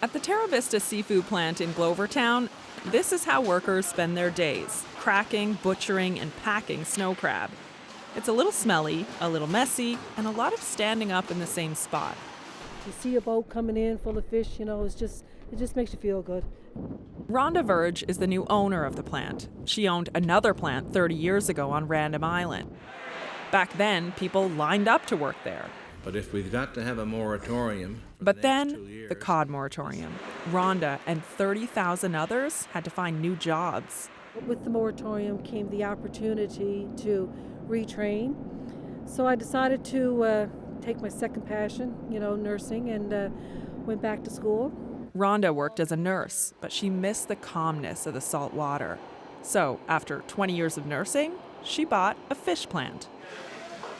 At the Terra Vista seafood plant in Glovertown, this is how workers spend their days, cracking, butchering, and packing snow crab. It's a little smelly, a little messy, and a lot of standing up in the same spot. You see a boat coming in full of fish, it just makes you feel good. Rhonda Verge is the new owner of the plant. She owned another plant 30 years ago on Random Island. Back then, people lined up to work there. But if we've got to have a moratorium... But then, the cod moratorium. Rhonda and 30,000 others had to find new jobs. With the moratorium came the opportunity to retrain. So I decided to take my second passion, nursing, and went back to school. Rhonda worked as a nurse, but she missed the calmness of the salt water. So, after 20 years of nursing, she bought a fish plant.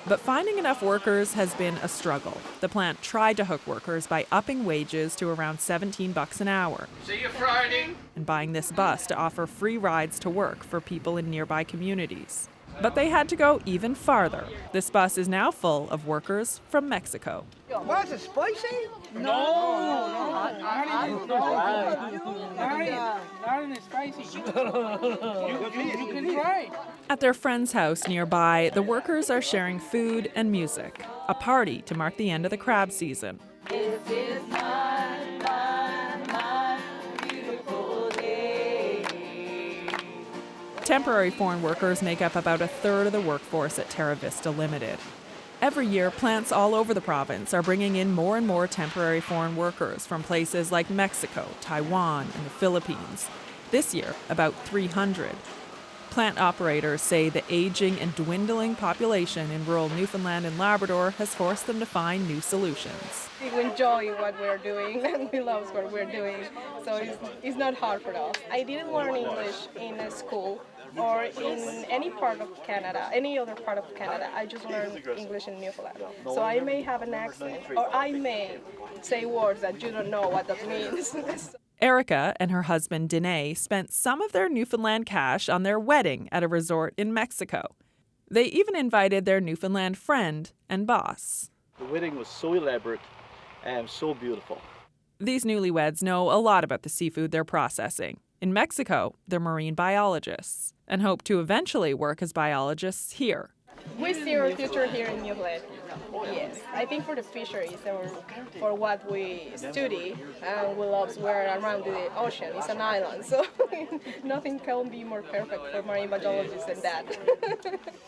But finding enough workers has been a struggle. The plant tried to hook workers by upping wages to around $17 an hour. See you Friday. And buying this bus to offer free rides to work for people in nearby communities. But they had to go even farther. This bus is now full of workers from Mexico. Was it spicy? Not spicy. You can try. At their friend's house nearby, the workers are sharing food and music, a party to mark the end of the crab season. This is my beautiful day. Temporary foreign workers make up about a third of the workforce at Terra Vista Limited. Every year, plants all over the province are bringing in more and more temporary foreign workers from places like Mexico, Taiwan, and the Philippines. This year, about 300. Plant operators say the aging and dwindling population in rural Newfoundland and Labrador has forced them to find new solutions. We enjoy what we're doing and we love what we're doing, so it's not hard for us. I didn't learn English in a school or in any part of Canada, any other part of Canada. I just learned English in Newfoundland. So I may have an accent, or I may say words that you don't know what that means. Erica and her husband Danae spent some of their Newfoundland cash on their wedding at a resort in Mexico. They even invited their Newfoundland friend and boss. The wedding was so elaborate and so beautiful. These newlyweds know a lot about the seafood they're processing. In Mexico, they're marine biologists and hope to eventually work as biologists here. We see our future here in Newfoundland. Yes, I think for the fisheries or for what we study, we love we're around the ocean. It's an island, so nothing can be more perfect for marine biologists than that.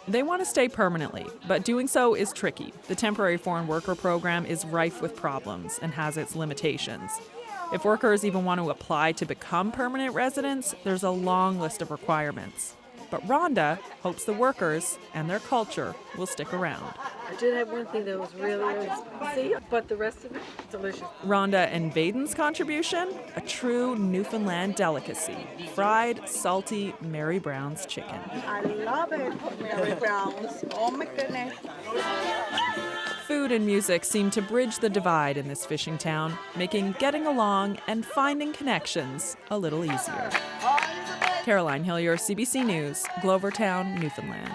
They want to stay permanently, but doing so is tricky. The temporary foreign worker program is rife with problems and has its limitations. If workers even want to apply to become permanent residents, there's a long list of requirements. But Rhonda hopes the workers and their culture will stick around. I did have one thing that was really spicy, but the rest of it, delicious. Rhonda and Vaden's contribution, a true Newfoundland delicacy, fried, salty Mary Brown's chicken. I love it, Mary Brown's. Oh my goodness. Food and music seem to bridge the divide in this fishing town, making getting along and finding connections a little easier. Caroline Hillier, CBC News, Glovertown, Newfoundland.